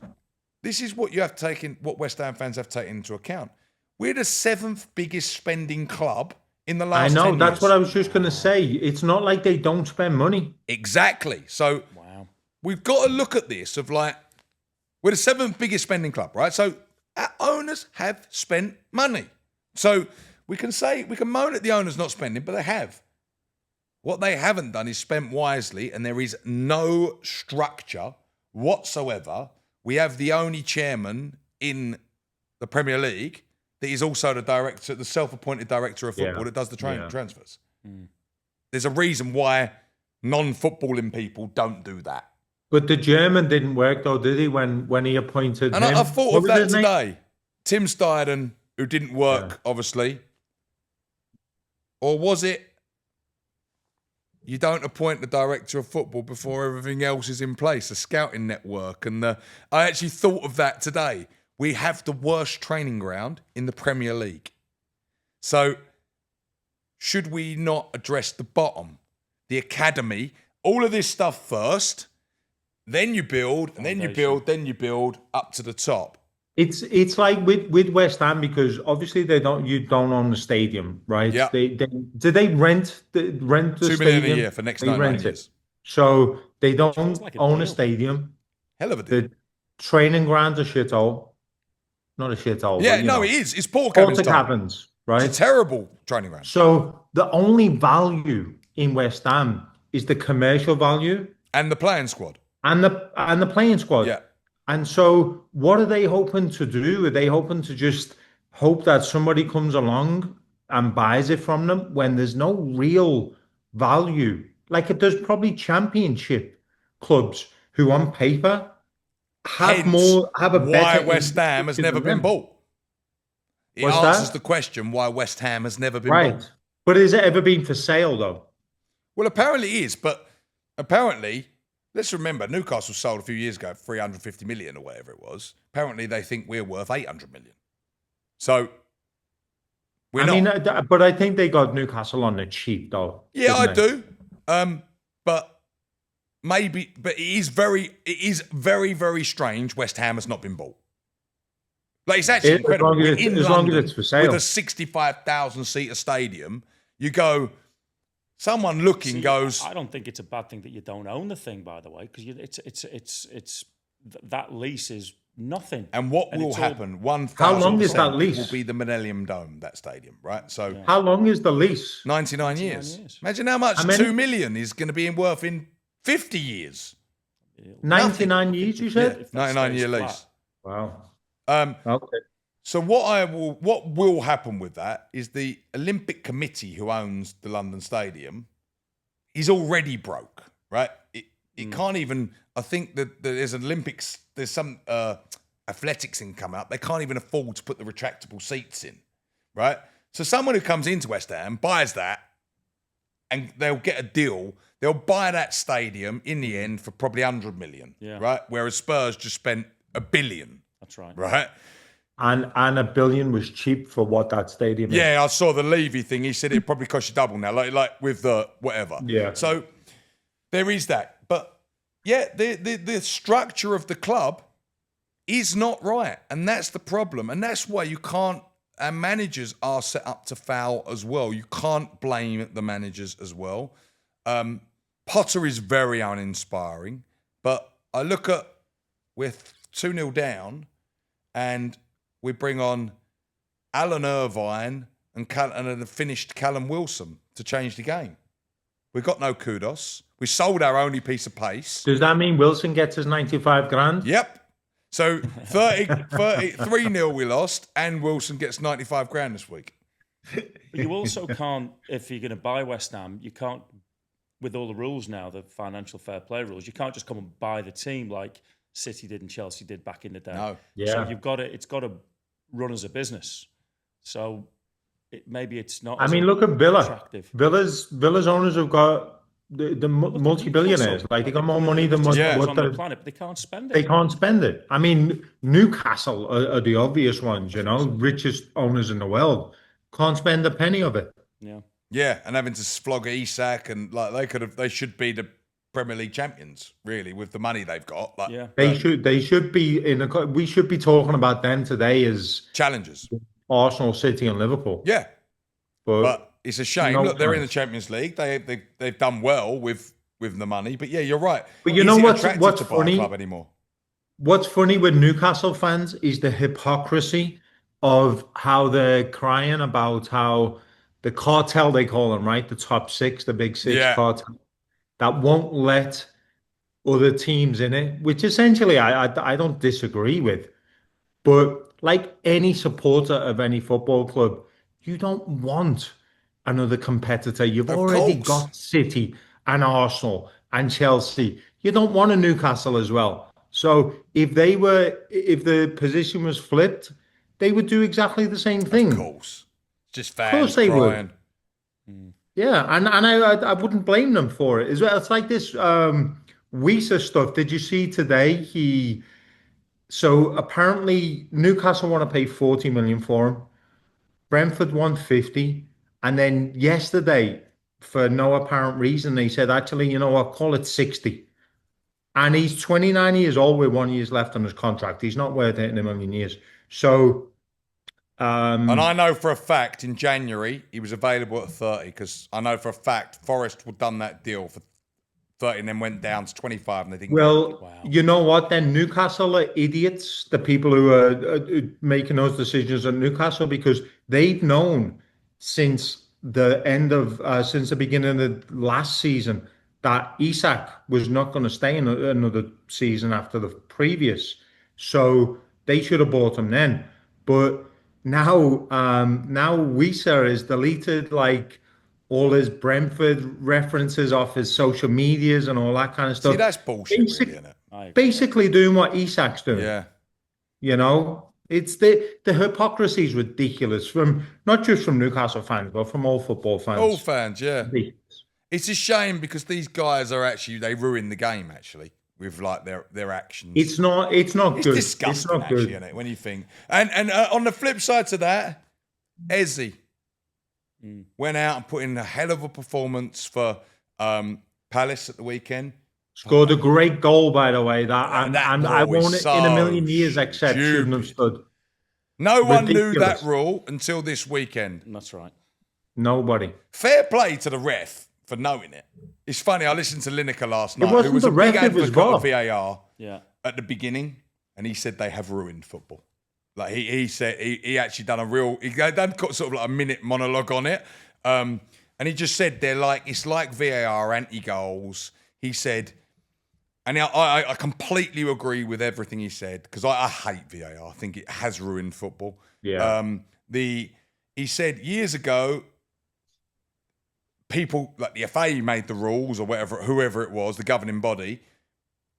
this is what you have taken, what West Ham fans have taken into account. We're the 7th biggest spending club in the last 10 years. I know, that's what I was just going to say. It's not like they don't spend money. Exactly. So we've got to look at this of like, we're the 7th biggest spending club, right? So our owners have spent money. So we can moan at the owners not spending, but they have. What they haven't done is spent wisely, and there is no structure whatsoever. We have the only chairman in the Premier League that is also the self-appointed director of football that does the transfers. There's a reason why non-footballing people don't do that. But the German didn't work though, did he? When he appointed and him, I thought of that today. Tim Steiden, who didn't work, obviously. Or was it you don't appoint the director of football before everything else is in place, the scouting network? And I actually thought of that today. We have the worst training ground in the Premier League. So should we not address the bottom, the academy, all of this stuff first? Then you build, and then you build, then you build up to the top. It's like with West Ham, because obviously you don't own the stadium, right? Yeah. Do they rent the $2 million stadium? a year for next 9 years. So they don't own a deal. stadium. Hell of a deal. The training grounds are shithole. Not a shithole. Yeah, but, it is. It's porta cabins, right? It's a terrible training ground. So the only value in West Ham is the commercial value and the playing squad. And the playing squad. Yeah. And so what are they hoping to do? Are they hoping to just hope that somebody comes along and buys it from them when there's no real value? Like, there's probably championship clubs who on paper have a better... why West Ham has never been bought. It answers the question why West Ham has never been bought. But has it ever been for sale, though? Well, apparently it is, but apparently... Let's remember, Newcastle sold a few years ago at 350 million or whatever it was. Apparently, they think we're worth 800 million. So, but I think they got Newcastle on the cheap, though. Yeah, I do. But it is very, very strange. West Ham has not been bought. Like, it's actually incredible. As long as it's for sale. With a 65,000 seater stadium, you go. Someone looking goes. I don't think it's a bad thing that you don't own the thing, by the way, because it's that lease is nothing. And what will happen? How long is that lease? Will be the Millennium Dome, that stadium, right? So how long is the lease? 99 years. Imagine how much 2 million is going to be worth in 50 years. 99 years, you said? 99-year lease. Wow. Okay. So what will happen with that is the Olympic Committee, who owns the London Stadium, is already broke, right? It can't even. I think that there's Olympics. There's some athletics thing coming up. They can't even afford to put the retractable seats in, right? So someone who comes into West Ham buys that, and they'll get a deal. They'll buy that stadium in the end for probably 100 million, right? Whereas Spurs just spent $1 billion. That's right. Right. And $1 billion was cheap for what that stadium is. Yeah, I saw the Levy thing. He said it'd probably cost you double now, like with the whatever. Yeah. So there is that. But yeah, the structure of the club is not right. And that's the problem. And that's why our managers are set up to foul as well. You can't blame the managers as well. Potter is very uninspiring. But I look at, we're 2-0 down, and we bring on Alan Irvine and a finished Callum Wilson to change the game. We got no kudos. We sold our only piece of pace. Does that mean Wilson gets his 95 grand? Yep. So 3-0 we lost, and Wilson gets 95 grand this week. But you also can't, if you're going to buy West Ham, you can't, with all the rules now, the financial fair play rules, you can't just come and buy the team like City did and Chelsea did back in the day. No. Yeah. So it's got to run as a business. So maybe it's not. I mean, look at Villa. Attractive. Villa's owners have got the multi-billionaires. Like, they got more money than what on the planet, but they can't spend it. They can't spend it. I mean, Newcastle are the obvious ones, richest owners in the world. Can't spend a penny of it. Yeah. Yeah, and having to flog Isak, and like they should be the Premier League champions, really, with the money they've got. Like, Yeah. They should be we should be talking about them today as challengers. Arsenal, City, and Liverpool. Yeah. But it's a shame. No Look, they're in the chance. Champions League. They've done well with the money. But yeah, you're right. But you Is know it what's attractive to buy funny? a club anymore? What's funny with Newcastle fans is the hypocrisy of how they're crying about how the cartel, they call them, right? The top six, the big six cartel, that won't let other teams in it, which essentially I don't disagree with. But like any supporter of any football club, you don't want another competitor. You've already got City and Arsenal and Chelsea. You don't want a Newcastle as well. So if the position was flipped, they would do exactly the same thing. Of course. Just fans Of course they crying. would. Yeah, and I wouldn't blame them for it as well. It's like this Weiser stuff. Did you see today? So apparently Newcastle want to pay 40 million for him. Brentford 150, and then yesterday, for no apparent reason, they said, actually, you know what, call it 60. And he's 29 years old with 1 year left on his contract. He's not worth it in a million years. So, and I know for a fact in January he was available at 30, because I know for a fact Forest had done that deal for 30 and then went down to 25 and they didn't. Well, you know what? Then Newcastle are idiots, the people who are making those decisions at Newcastle, because they've known since the beginning of the last season that Isak was not going to stay in another season after the previous. So they should have bought him then. But now Weiser has deleted like all his Brentford references off his social medias and all that kind of stuff. See, that's bullshit, really, isn't it? Basically doing what Isak's doing. Yeah. It's the hypocrisy is ridiculous, from not just from Newcastle fans, but from all football fans. All fans, yeah. Ridiculous. It's a shame because these guys are they ruin the game, actually, with like their actions. It's not good. It's disgusting, it's not actually, good. isn't it, when you think. And on the flip side to that, Eze went out and put in a hell of a performance for Palace at the weekend. Scored a great goal, by the way. And I goal is won't in a million years accept shouldn't have stood. No one knew Ridiculous. that rule until this weekend. That's right. Nobody. Fair play to the ref for knowing it. It's funny, I listened to Lineker last night, wasn't who was the a ref, big it was advocate of VAR. VAR Yeah. at the beginning, and he said they have ruined football. Like he said, he actually done he done sort of like a minute monologue on it, and he just said it's like VAR anti-goals. He said, and I completely agree with everything he said, because I hate VAR. I think it has ruined football. Yeah. He said years ago, people like the FA made the rules, or whoever it was, the governing body.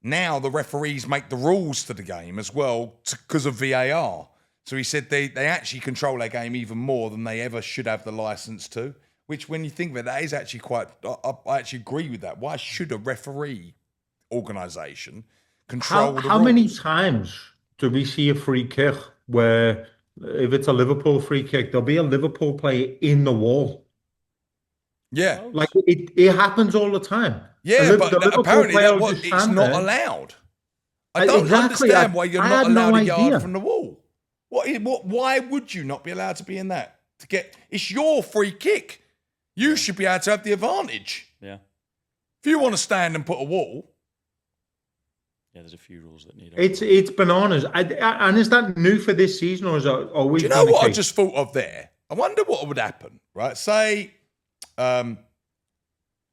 Now the referees make the rules to the game as well because of VAR. So he said they actually control their game even more than they ever should have the license to. Which, when you think of it, that is actually quite. I actually agree with that. Why should a referee organisation control the rules? How many times do we see a free kick where, if it's a Liverpool free kick, there'll be a Liverpool player in the wall? Yeah, like it happens all the time. Yeah, but apparently it's not allowed. I don't understand why you're not allowed a yard from the wall. Why would you not be allowed to be in that? It's your free kick. You should be able to have the advantage. Yeah. If you want to stand and put a wall, there's a few rules that need. It's bananas. And is that new for this season, or is it always? Do you know what I just thought of there? I wonder what would happen, right? Say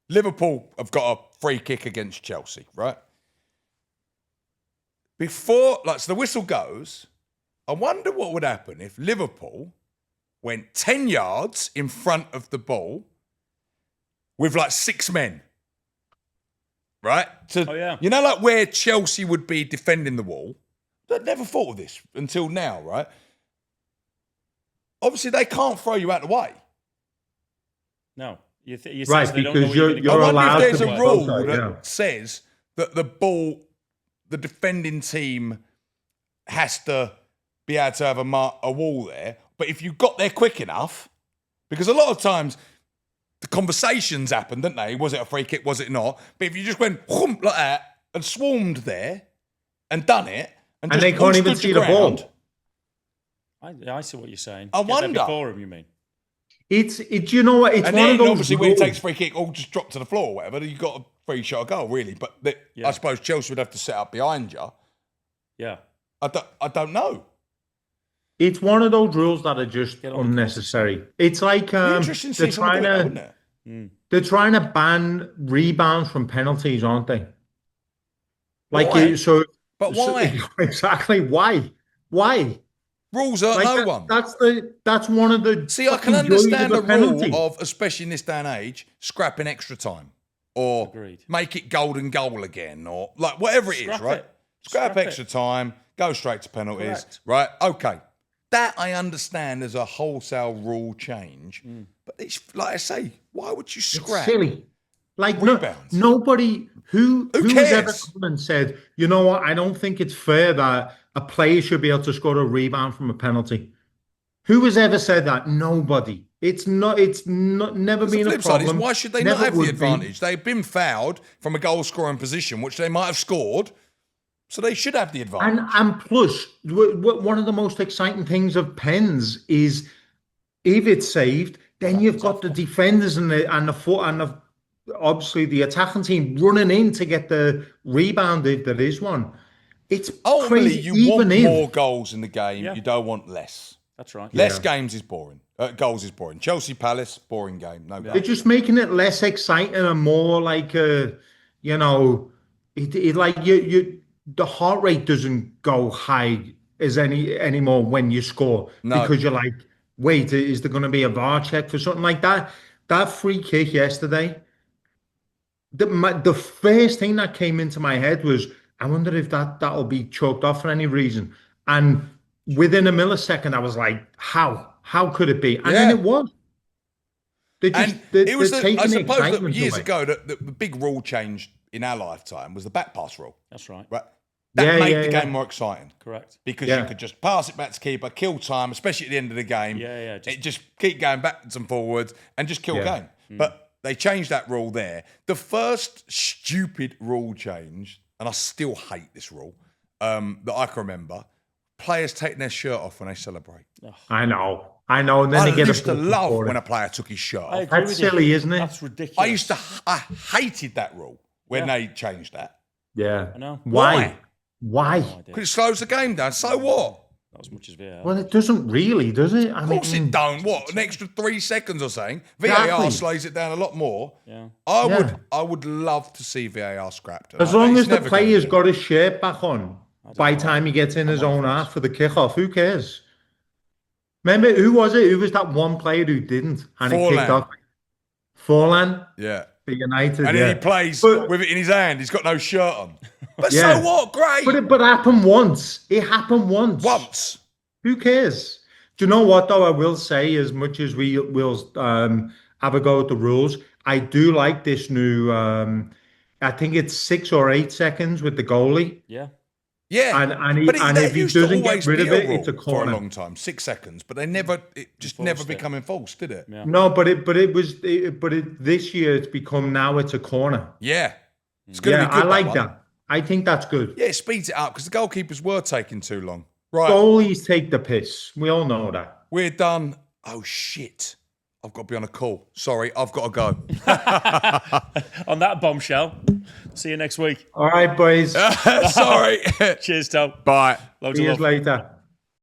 Liverpool have got a free kick against Chelsea, right? Before, so the whistle goes, I wonder what would happen if Liverpool went 10 yards in front of the ball with 6 men. Right? You know, where Chelsea would be defending the wall? I never thought of this until now, right? Obviously, they can't throw you out of the way. No. Right, because you're I allowed wonder if there's to a rule both, that says that the defending team has to be able to have a wall there. But if you got there quick enough, because a lot of times the conversations happened, didn't they? Was it a free kick? Was it not? But if you just went like that and swarmed there and done it, and just they can't even see the ball. I see what you're saying. I wonder. Before him, you mean? It's you know what? It's and one then of those obviously rules. when he takes a free kick, all just drop to the floor or whatever. You got a free shot goal, really. But I suppose Chelsea would have to set up behind you. Yeah. I don't know. It's one of those rules that are just unnecessary. It's like they're trying to ban rebounds from penalties, aren't they? But why? Exactly. Why? Rules are no one. That's one of the. See, I can understand the rule of, especially in this day and age, scrapping extra time or make it golden goal again or whatever it is, right? Scrap extra time, go straight to penalties, right? Okay. That I understand as a wholesale rule change, but it's like I say, why would you scrap? It's silly. Rebounds. Nobody who has ever cares? come and said, you know what? I don't think it's fair that a player should be able to score a rebound from a penalty. Who has ever said that? Nobody. It's not. Never been a problem. Why should they not have the advantage? They've been fouled from a goal-scoring position, which they might have scored. So they should have the advantage. And plus, one of the most exciting things of pens is if it's saved, then you've got the defenders and obviously the attacking team running in to get the rebound if there is one. It's ultimately crazy. You want more goals in the game. Yeah. You don't want less. That's right. Less games is boring. Goals is boring. Chelsea Palace, boring game. No. They're just making it less exciting and more like the heart rate doesn't go high as anymore when you score because you're like, wait, is there going to be a VAR check for something like that? That free kick yesterday, the first thing that came into my head was, I wonder if that'll be chalked off for any reason. And within a millisecond, I was like, how could it be? And then it was. I suppose that years ago, the big rule change in our lifetime was the back pass rule. That's right. That made the game more exciting. Correct. Because you could just pass it back to keeper, kill time, especially at the end of the game. Just keep going backwards and forwards and just kill game. But they changed that rule there. The first stupid rule change, and I still hate this rule, that I can remember, players taking their shirt off when they celebrate. I know. And then they get used to love when a player took his shirt off. That's silly, isn't it? That's ridiculous. I hated that rule when they changed that. Yeah. I know. Why? Because it slows the game down. So what? Not as much as VAR. Well, it doesn't really, does it? Of course it don't. What? An extra 3 seconds or something? VAR slows it down a lot more. Yeah. I would love to see VAR scrapped. As long as the player's got his shirt back on by the time he gets in his own half for the kickoff, who cares? Remember, who was it? Who was that one player who didn't? And it kicked off. Forlan? Yeah. For United, and then he plays with it in his hand. He's got no shirt on. But so what? Great. But it happened once. It happened once. Once. Who cares? Do you know what, though? I will say, as much as we will have a go at the rules, I do like this new, I think it's 6 or 8 seconds with the goalie. Yeah. Yeah. And if he doesn't get rid of it, it's a corner. For a long time, 6 seconds. But it just never become enforced, did it? Yeah. No, but this year it's become, now it's a corner. Yeah. It's going to be good. I like that. I think that's good. Yeah, it speeds it up because the goalkeepers were taking too long. Right. Goalies take the piss. We all know that. We're done. Oh, shit. I've got to be on a call. Sorry, I've got to go. On that bombshell, see you next week. All right, boys. Sorry. Cheers, Tom. Bye. Loads See of you love. later.